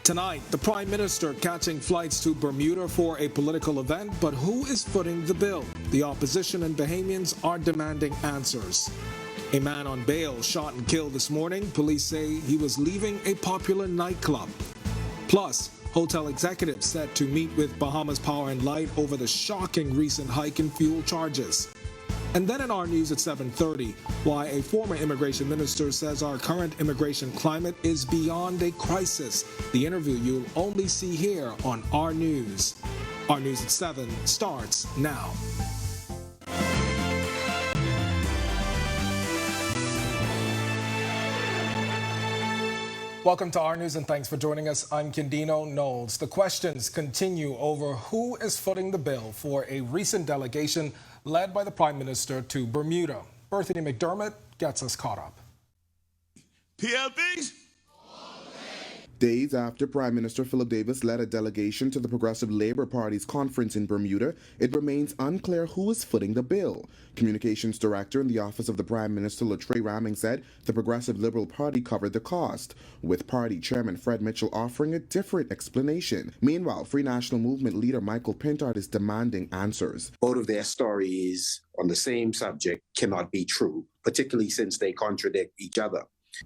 Tonight, the Prime Minister catching flights to Bermuda for a political event, but who is footing the bill? The opposition and Bahamians are demanding answers. A man on bail shot and killed this morning. Police say he was leaving a popular nightclub. Plus, hotel executives set to meet with Bahamas Power and Light over the shocking recent hike in fuel charges. And then in our news at 7:30, why a former immigration minister says our current immigration climate is beyond a crisis. The interview you'll only see here on Our News. Our News at 7 starts now. Welcome to Our News and thanks for joining us. I'm Kendino Knowles. The questions continue over who is footing the bill for a recent delegation led by the Prime Minister to Bermuda. Berthany McDermott gets us caught up. PLPs? Days after Prime Minister Philip Davis led a delegation to the Progressive Labour Party's conference in Bermuda, it remains unclear who is footing the bill. Communications Director in the Office of the Prime Minister, Latrey Ramming, said the Progressive Liberal Party covered the cost, with Party Chairman Fred Mitchell offering a different explanation. Meanwhile, Free National Movement leader Michael Pintard is demanding answers. Both of their stories on the same subject cannot be true, particularly since they contradict each other.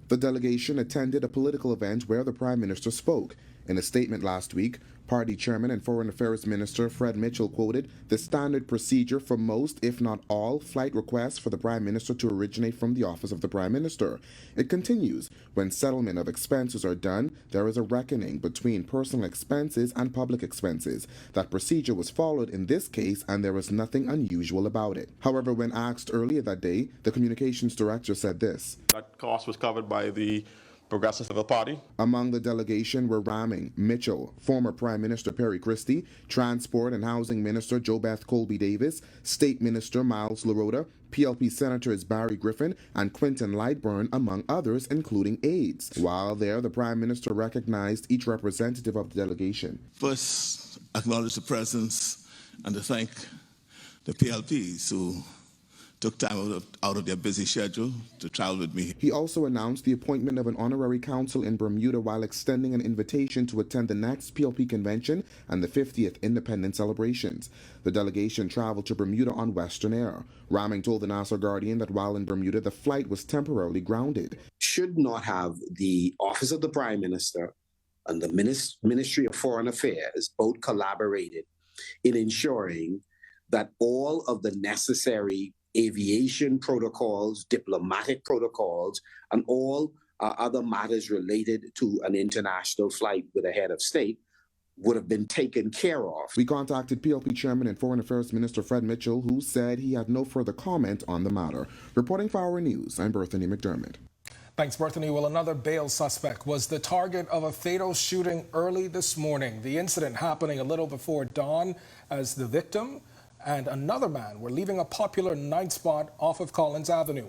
The delegation attended a political event where the Prime Minister spoke. In a statement last week, Party Chairman and Foreign Affairs Minister Fred Mitchell quoted the standard procedure for most, if not all, flight requests for the Prime Minister to originate from the Office of the Prime Minister. It continues, when settlement of expenses are done, there is a reckoning between personal expenses and public expenses. That procedure was followed in this case, and there was nothing unusual about it. However, when asked earlier that day, the Communications Director said this. That cost was covered by the Progressive Liberal Party. Among the delegation were Ramming, Mitchell, former Prime Minister Perry Christie, Transport and Housing Minister JoBeth Colby Davis, State Minister Miles LaRota, PLP Senators Barry Griffin and Quinton Lightburn, among others, including aides. While there, the Prime Minister recognized each representative of the delegation. First, acknowledge the presence and to thank the PLPs who took time out of their busy schedule to travel with me. He also announced the appointment of an honorary council in Bermuda while extending an invitation to attend the next PLP convention and the 50th independence celebrations. The delegation traveled to Bermuda on Western Air. Ramming told the Nassau Guardian that while in Bermuda, the flight was temporarily grounded. Should not have the Office of the Prime Minister and the Ministry of Foreign Affairs both collaborated in ensuring that all of the necessary aviation protocols, diplomatic protocols, and all other matters related to an international flight with a head of state would have been taken care of. We contacted PLP Chairman and Foreign Affairs Minister Fred Mitchell, who said he had no further comment on the matter. Reporting for Our News, I'm Berthany McDermott. Thanks, Berthany. Well, another bail suspect was the target of a fatal shooting early this morning. The incident happening a little before dawn as the victim and another man were leaving a popular night spot off of Collins Avenue.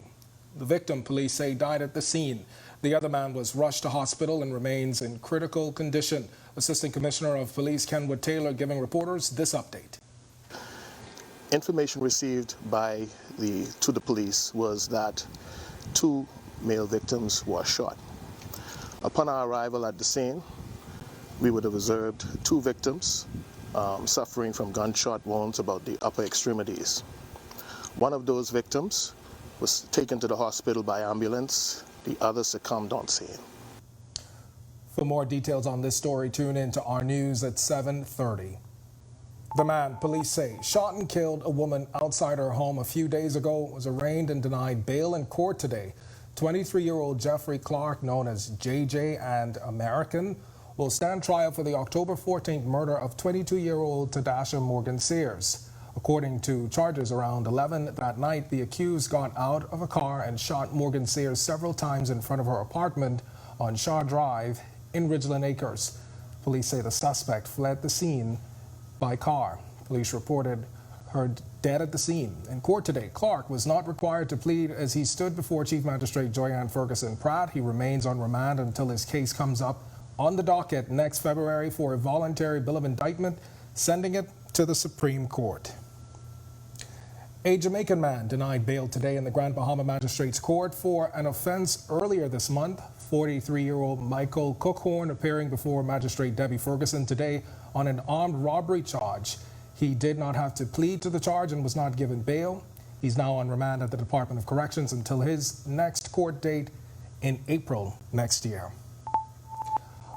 The victim, police say, died at the scene. The other man was rushed to hospital and remains in critical condition. Assistant Commissioner of Police Kenwood Taylor giving reporters this update. Information received to the police was that 2 male victims were shot. Upon our arrival at the scene, we would have observed 2 victims suffering from gunshot wounds about the upper extremities. One of those victims was taken to the hospital by ambulance. The other succumbed on scene. For more details on this story, tune in to Our News at 7:30. The man, police say, shot and killed a woman outside her home a few days ago was arraigned and denied bail in court today. 23-year-old Jeffrey Clark, known as JJ and American, will stand trial for the October 14th murder of 22-year-old Tadasha Morgan Sears. According to charges, around 11 that night, the accused got out of a car and shot Morgan Sears several times in front of her apartment on Shaw Drive in Ridgeland Acres. Police say the suspect fled the scene by car. Police reported her dead at the scene. In court today, Clark was not required to plead as he stood before Chief Magistrate Joyanne Ferguson Pratt. He remains on remand until his case comes up on the docket next February for a voluntary bill of indictment, sending it to the Supreme Court. A Jamaican man denied bail today in the Grand Bahama Magistrates Court for an offense earlier this month 43-year-old Michael Cookhorn appearing before Magistrate Debbie Ferguson today on an armed robbery charge. He did not have to plead to the charge and was not given bail. He's now on remand at the Department of Corrections until his next court date in April next year.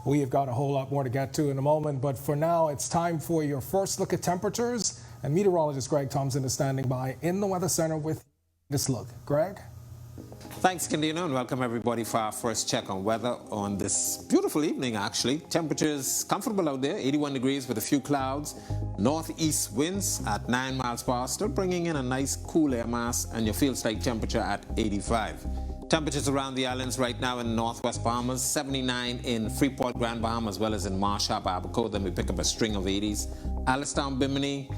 We have got a whole lot more to get to in a moment, but for now, it's time for your first look at temperatures. And meteorologist Greg Thompson is standing by in the Weather Center with this look. Greg? Thanks, Candino, and welcome everybody for our first check on weather on this beautiful evening, actually. Temperatures comfortable out there, 81 degrees with a few clouds. Northeast winds at 9 miles per hour, still bringing in a nice cool air mass, and your feels like temperature at 85. Temperatures around the islands right now in Northwest Bahamas, 79 in Freeport, Grand Bahama, as well as in Marsh Harbour, Abaco. Then we pick up a string of 80s. Alistown, Bimini,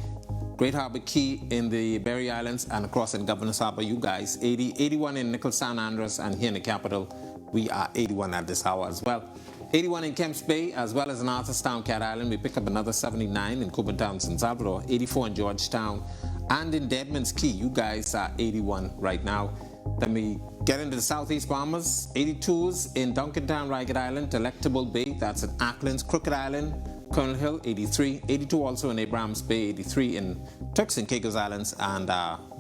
Great Harbour Key in the Berry Islands, and across in Governor's Harbour, you guys, 80, 81 in Nichols San Andres, and here in the capital, we are 81 at this hour as well. 81 in Kemps Bay, as well as in Arthurstown, Cat Island. We pick up another 79 in Cubantown, San Salvador, 84 in Georgetown, and in Deadman's Key, you guys are 81 right now. Then we get into the Southeast Bahamas, 82s in Duncantown, Ragged Island, Delectable Bay, that's in Acklands, Crooked Island, Colonel Hill, 83, 82 also in Abrahams Bay, 83 in Turks and Caicos Islands, and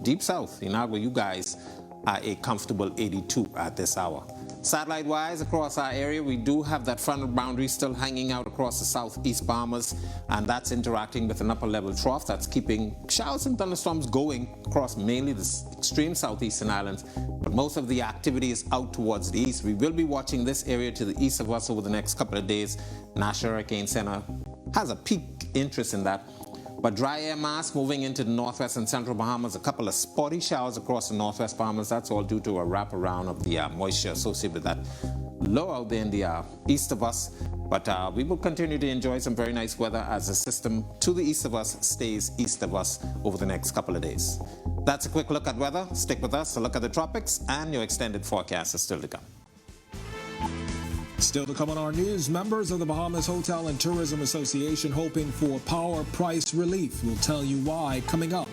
Deep South, Inagua, you guys are a comfortable 82 at this hour. Satellite-wise, across our area, we do have that frontal boundary still hanging out across the southeast Bahamas, and that's interacting with an upper-level trough that's keeping showers and thunderstorms going across mainly the extreme southeastern islands, but most of the activity is out towards the east. We will be watching this area to the east of us over the next couple of days. National Hurricane Center has a peak interest in that. But dry air mass moving into the northwest and central Bahamas, a couple of spotty showers across the northwest Bahamas. That's all due to a wraparound of the moisture associated with that low out there in the east of us. But we will continue to enjoy some very nice weather as the system to the east of us stays east of us over the next couple of days. That's a quick look at weather. Stick with us to look at the tropics, and your extended forecast is still to come. Still to come on our news, members of the Bahamas Hotel and Tourism Association hoping for power price relief. We'll tell you why coming up.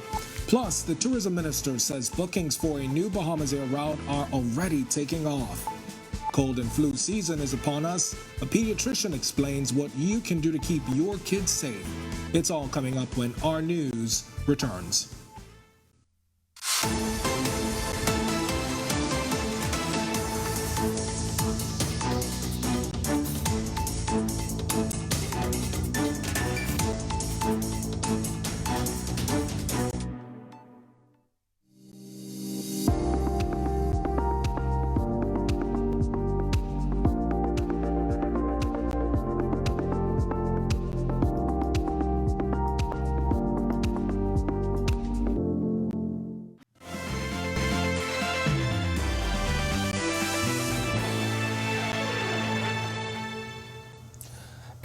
Plus, the tourism minister says bookings for a new Bahamas Air route are already taking off. Cold and flu season is upon us. A pediatrician explains what you can do to keep your kids safe. It's all coming up when Our News returns.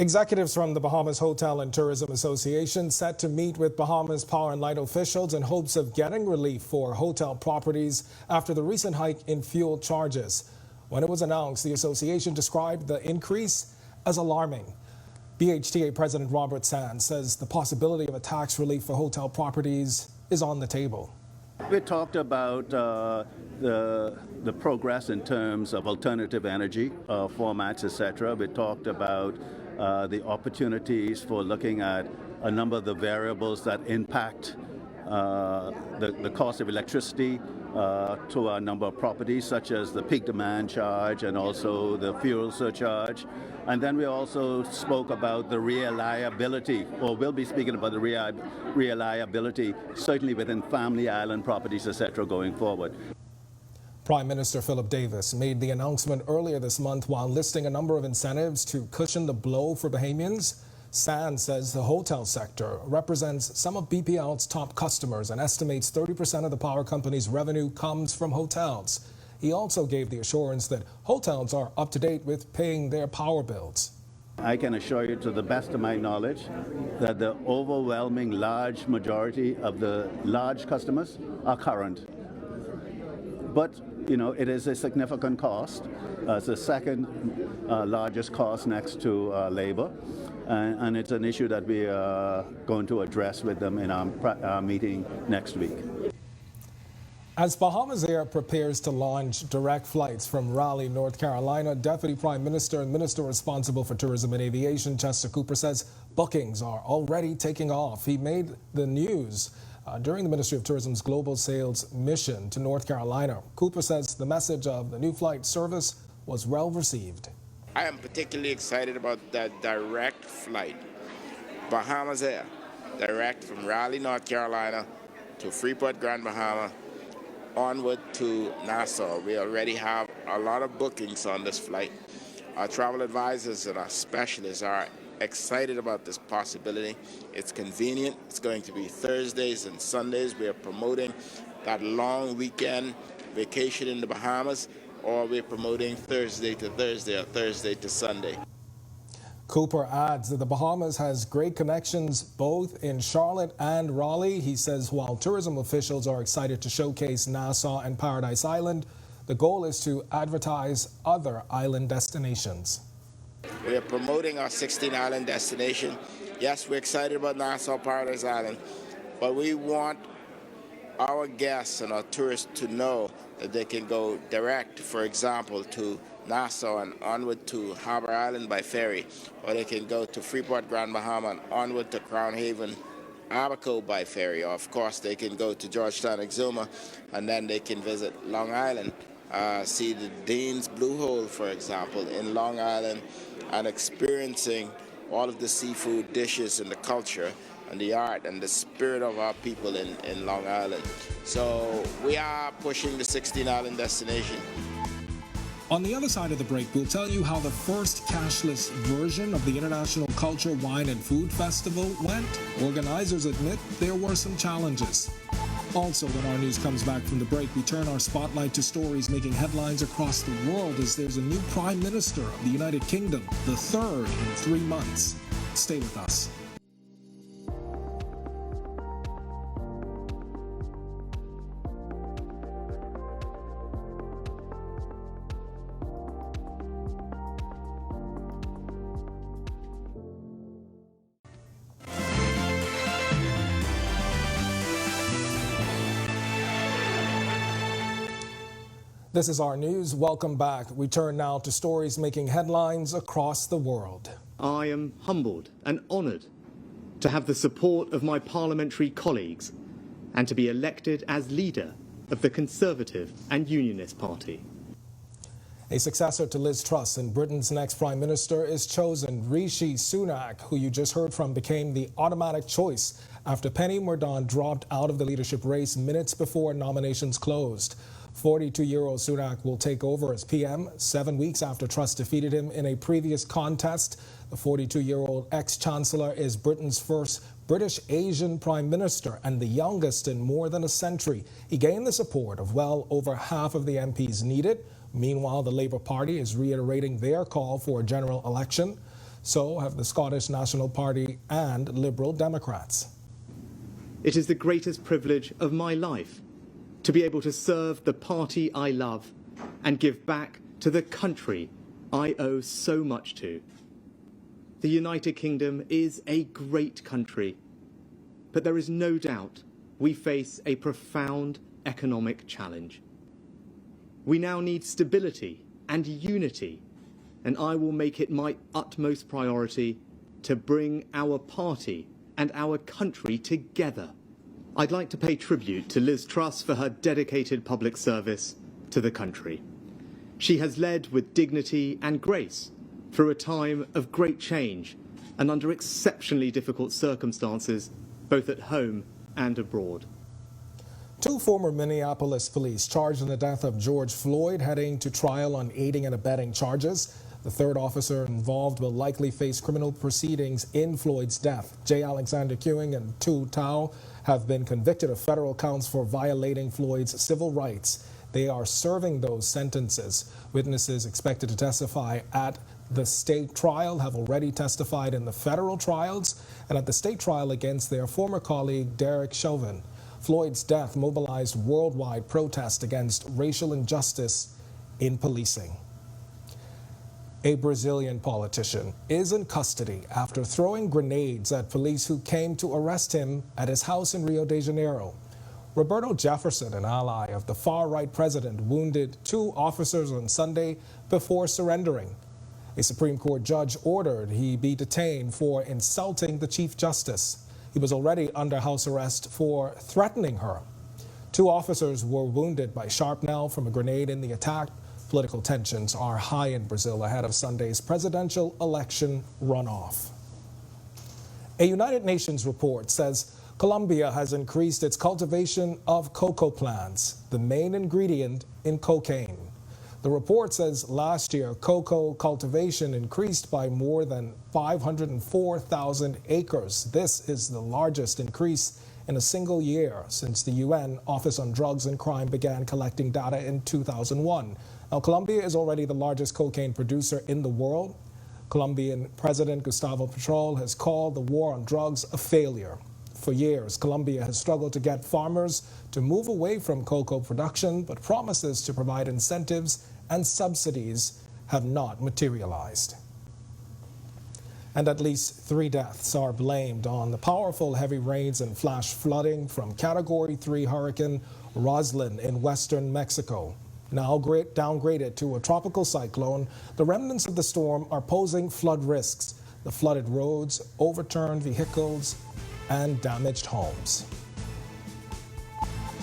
Executives from the Bahamas Hotel and Tourism Association set to meet with Bahamas Power and Light officials in hopes of getting relief for hotel properties after the recent hike in fuel charges. When it was announced, the association described the increase as alarming. BHTA President Robert Sands says the possibility of a tax relief for hotel properties is on the table. We talked about the progress in terms of alternative energy formats, etc. We talked about the opportunities for looking at a number of the variables that impact the cost of electricity to a number of properties, such as the peak demand charge and also the fuel surcharge. And then we also spoke about the reliability, or we'll be speaking about the reliability, certainly within family island properties, etc., going forward. Prime Minister Philip Davis made the announcement earlier this month while listing a number of incentives to cushion the blow for Bahamians. Sands says the hotel sector represents some of BPL's top customers and estimates 30% of the power company's revenue comes from hotels. He also gave the assurance that hotels are up to date with paying their power bills. I can assure you, to the best of my knowledge, that the overwhelming large majority of the large customers are current. But, you know, it is a significant cost. It's the second largest cost next to labor. And it's an issue that we are going to address with them in our meeting next week. As Bahamas Air prepares to launch direct flights from Raleigh, North Carolina, Deputy Prime Minister and Minister responsible for tourism and aviation, Chester Cooper, says bookings are already taking off. He made the news during the Ministry of Tourism's global sales mission to North Carolina. Cooper says the message of the new flight service was well received. I am particularly excited about that direct flight. Bahamas Air, direct from Raleigh, North Carolina to Freeport, Grand Bahama, onward to Nassau. We already have a lot of bookings on this flight. Our travel advisors and our specialists are excited about this possibility. It's convenient. It's going to be Thursdays and Sundays. We are promoting that long weekend vacation in the Bahamas, or we're promoting Thursday to Thursday or Thursday to Sunday. Cooper adds that the Bahamas has great connections both in Charlotte and Raleigh. He says while tourism officials are excited to showcase Nassau and Paradise Island, the goal is to advertise other island destinations. We are promoting our 16-island destination. Yes, we're excited about Nassau, Paradise Island, but we want our guests and our tourists to know that they can go direct, for example, to Nassau and onward to Harbor Island by ferry, or they can go to Freeport, Grand Bahama and onward to Crown Haven, Abaco by ferry, or of course they can go to Georgetown, Exuma, and then they can visit Long Island, see the Dean's Blue Hole, for example, in Long Island, and experiencing all of the seafood dishes and the culture and the art and the spirit of our people in Long Island. So we are pushing the 16-island destination. On the other side of the break, we'll tell you how the first cashless version of the International Culture, Wine and Food Festival went. Organizers admit there were some challenges. Also, when our news comes back from the break, we turn our spotlight to stories making headlines across the world as there's a new Prime Minister of the United Kingdom, the third in 3 months. Stay with us. This is our news. Welcome back. We turn now to stories making headlines across the world. I am humbled and honoured to have the support of my parliamentary colleagues and to be elected as leader of the Conservative and Unionist Party. A successor to Liz Truss and Britain's next Prime Minister is chosen. Rishi Sunak, who you just heard from, became the automatic choice after Penny Mordaunt dropped out of the leadership race minutes before nominations closed. 42-year-old Sunak will take over as PM 7 weeks after Truss defeated him in a previous contest. The 42-year-old ex-chancellor is Britain's first British Asian Prime Minister and the youngest in more than a century. He gained the support of well over half of the MPs needed. Meanwhile, the Labour Party is reiterating their call for a general election. So have the Scottish National Party and Liberal Democrats. It is the greatest privilege of my life to be able to serve the party I love and give back to the country I owe so much to. The United Kingdom is a great country, but there is no doubt we face a profound economic challenge. We now need stability and unity, and I will make it my utmost priority to bring our party and our country together. I'd like to pay tribute to Liz Truss for her dedicated public service to the country. She has led with dignity and grace through a time of great change and under exceptionally difficult circumstances, both at home and abroad. 2 former Minneapolis police charged in the death of George Floyd heading to trial on aiding and abetting charges. The third officer involved will likely face criminal proceedings in Floyd's death. J. Alexander Ewing and Tu Tao have been convicted of federal counts for violating Floyd's civil rights. They are serving those sentences. Witnesses expected to testify at the state trial have already testified in the federal trials and at the state trial against their former colleague Derek Chauvin. Floyd's death mobilized worldwide protest against racial injustice in policing. A Brazilian politician is in custody after throwing grenades at police who came to arrest him at his house in Rio de Janeiro. Roberto Jefferson, an ally of the far-right president, wounded 2 officers on Sunday before surrendering. A Supreme Court judge ordered he be detained for insulting the Chief Justice. He was already under house arrest for threatening her. 2 officers were wounded by shrapnel from a grenade in the attack. Political tensions are high in Brazil ahead of Sunday's presidential election runoff. A United Nations report says Colombia has increased its cultivation of cocoa plants, the main ingredient in cocaine. The report says last year, cocoa cultivation increased by more than 504,000 acres. This is the largest increase in a single year since the UN Office on Drugs and Crime began collecting data in 2001. Now, Colombia is already the largest cocaine producer in the world. Colombian President Gustavo Petro has called the war on drugs a failure. For years, Colombia has struggled to get farmers to move away from cocoa production, but promises to provide incentives and subsidies have not materialized. And at least 3 deaths are blamed on the powerful heavy rains and flash flooding from Category 3 Hurricane Roslyn in western Mexico. Now downgraded to a tropical cyclone, the remnants of the storm are posing flood risks. The flooded roads, overturned vehicles, and damaged homes.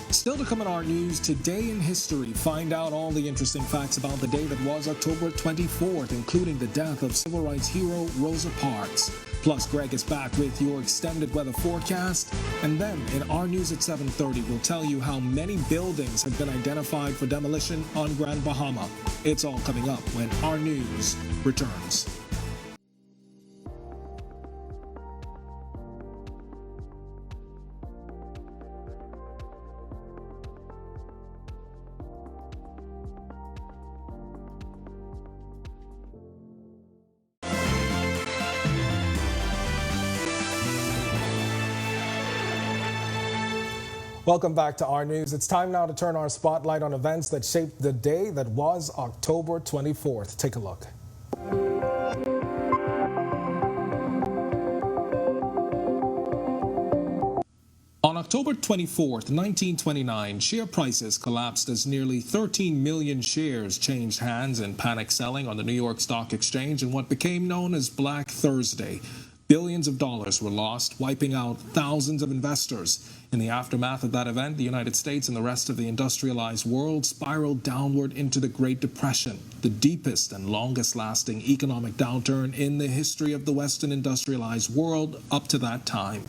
Still to come in our news, today in history, find out all the interesting facts about the day that was October 24th, including the death of civil rights hero Rosa Parks. Plus, Greg is back with your extended weather forecast. And then in our news at 7:30, we'll tell you how many buildings have been identified for demolition on Grand Bahama. It's all coming up when our news returns. Welcome back to our news. It's time now to turn our spotlight on events that shaped the day that was October 24th. Take a look. On October 24th, 1929, share prices collapsed as nearly 13 million shares changed hands in panic selling on the New York Stock Exchange in what became known as Black Thursday. Billions of dollars were lost, wiping out thousands of investors. In the aftermath of that event, the United States and the rest of the industrialized world spiraled downward into the Great Depression, the deepest and longest-lasting economic downturn in the history of the Western industrialized world up to that time.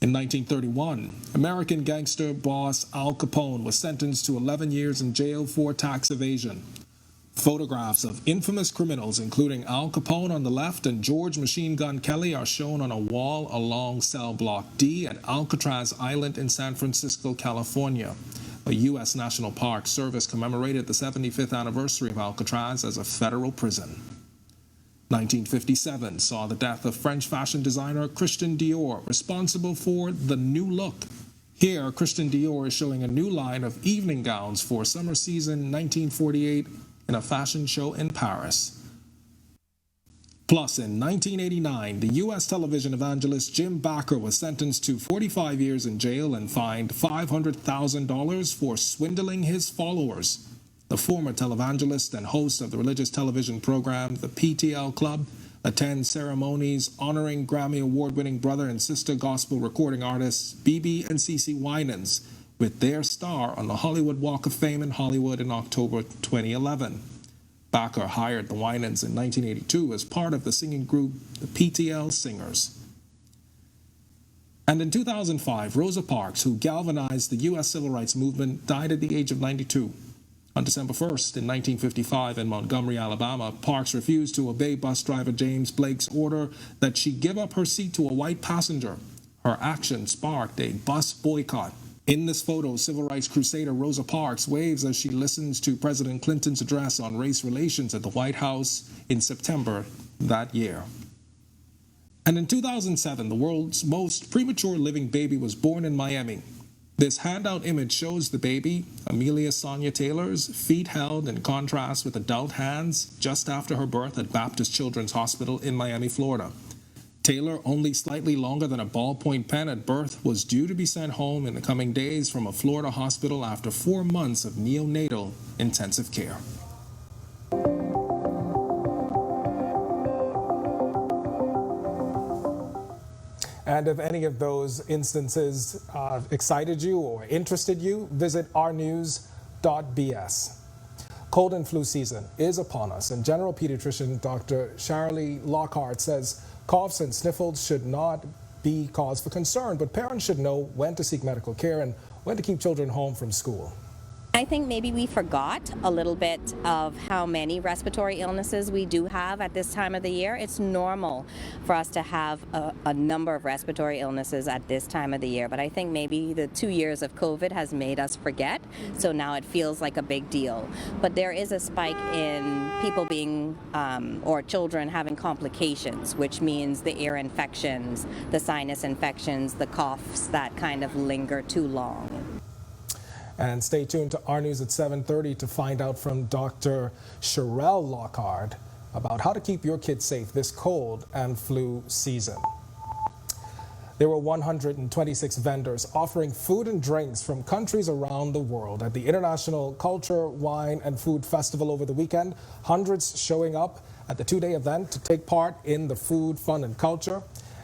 In 1931, American gangster boss Al Capone was sentenced to 11 years in jail for tax evasion. Photographs of infamous criminals, including Al Capone on the left and George Machine Gun Kelly, are shown on a wall along Cell Block D at Alcatraz Island in San Francisco, California. A U.S. National Park Service commemorated the 75th anniversary of Alcatraz as a federal prison. 1957 saw the death of French fashion designer Christian Dior, responsible for the new look. Here, Christian Dior is showing a new line of evening gowns for summer season 1948 in a fashion show in Paris. Plus, in 1989, the U.S. television evangelist Jim Bakker was sentenced to 45 years in jail and fined $500,000 for swindling his followers. The former televangelist and host of the religious television program, the PTL Club, attends ceremonies honoring Grammy Award-winning brother and sister gospel recording artists BB and CeCe Winans, with their star on the Hollywood Walk of Fame in Hollywood in October 2011. Bakker hired the Winans in 1982 as part of the singing group the PTL Singers. And in 2005, Rosa Parks, who galvanized the U.S. civil rights movement, died at the age of 92. On December 1st, in 1955, in Montgomery, Alabama, Parks refused to obey bus driver James Blake's order that she give up her seat to a white passenger. Her action sparked a bus boycott. In this photo, civil rights crusader Rosa Parks waves as she listens to President Clinton's address on race relations at the White House in September that year. And in 2007, the world's most premature living baby was born in Miami. This handout image shows the baby, Amelia Sonia Taylor's, feet held in contrast with adult hands just after her birth at Baptist Children's Hospital in Miami, Florida. Taylor, only slightly longer than a ballpoint pen at birth, was due to be sent home in the coming days from a Florida hospital after 4 months of neonatal intensive care. And if any of those instances excited you or interested you, visit ournews.bs. Cold and flu season is upon us, and general pediatrician Dr. Shirley Lockhart says coughs and sniffles should not be cause for concern, but parents should know when to seek medical care and when to keep children home from school. I think maybe we forgot a little bit of how many respiratory illnesses we do have at this time of the year. It's normal for us to have a number of respiratory illnesses at this time of the year, but I think maybe the 2 years of COVID has made us forget, so now it feels like a big deal. But there is a spike in people being, or children having complications, which means the ear infections, the sinus infections, the coughs that kind of linger too long. And stay tuned to Our News at 7:30 to find out from Dr. Sherelle Lockhart about how to keep your kids safe this cold and flu season. There were 126 vendors offering food and drinks from countries around the world at the International Culture, Wine and Food Festival over the weekend. Hundreds showing up at the two-day event to take part in the food, fun, and culture.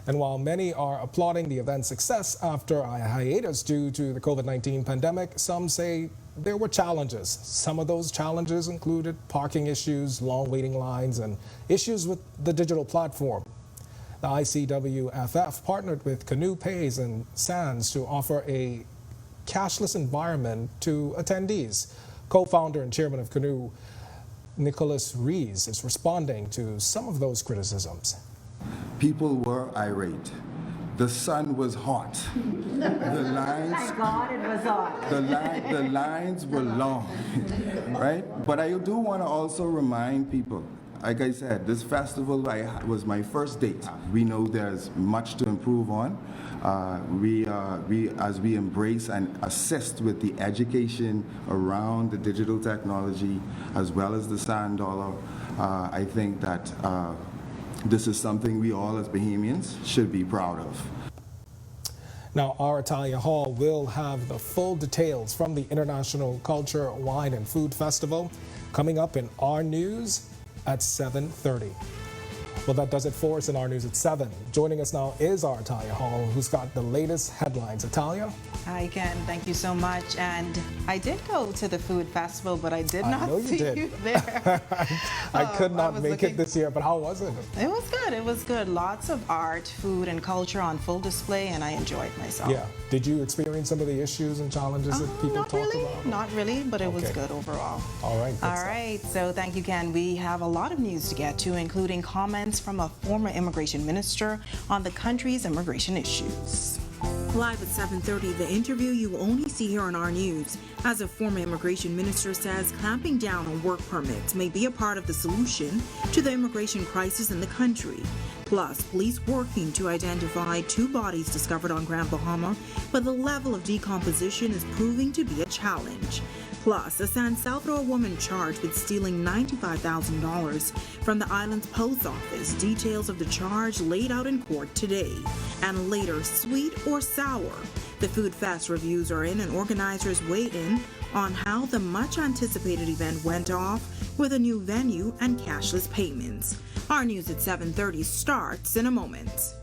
And while many are applauding the event's success after a hiatus due to the COVID-19 pandemic, some say there were challenges. Some of those challenges included parking issues, long waiting lines, and issues with the digital platform. The ICWFF partnered with Canoe Pays and Sands to offer a cashless environment to attendees. Co-founder and chairman of Canoe, Nicholas Rees, is responding to some of those criticisms. People were irate. The sun was hot. The lines, thank God it was hot. The lines were long, right? But I do want to also remind people, like I said, this festival was my first date. We know there's much to improve on. As we embrace and assist with the education around the digital technology as well as the sand dollar, I think that this is something we all as Bahamians should be proud of. Now, our Italia Hall will have the full details from the International Culture, Wine and Food Festival coming up in Our News at 7:30. Well, that does it for us in Our News at 7. Joining us now is our Italia Hall, who's got the latest headlines. Italia? Hi, Ken. Thank you so much. And I did go to the food festival, but I did not see you there. I could not make it this year, but how was it? It was good. It was good. Lots of art, food, and culture on full display, and I enjoyed myself. Yeah. Did you experience some of the issues and challenges that people talk about? Not really, but it was good overall. All right. All right. So thank you, Ken. We have a lot of news to get to, including comments from a former immigration minister on the country's immigration issues. Live at 7:30, the interview you will only see here on Our News. As a former immigration minister says, clamping down on work permits may be a part of the solution to the immigration crisis in the country. Plus, police working to identify 2 bodies discovered on Grand Bahama, but the level of decomposition is proving to be a challenge. Plus, a San Salvador woman charged with stealing $95,000 from the island's post office. Details of the charge laid out in court today. And later, sweet or sour? The Food Fest reviews are in and organizers weigh in on how the much-anticipated event went off with a new venue and cashless payments. Our News at 7:30 starts in a moment.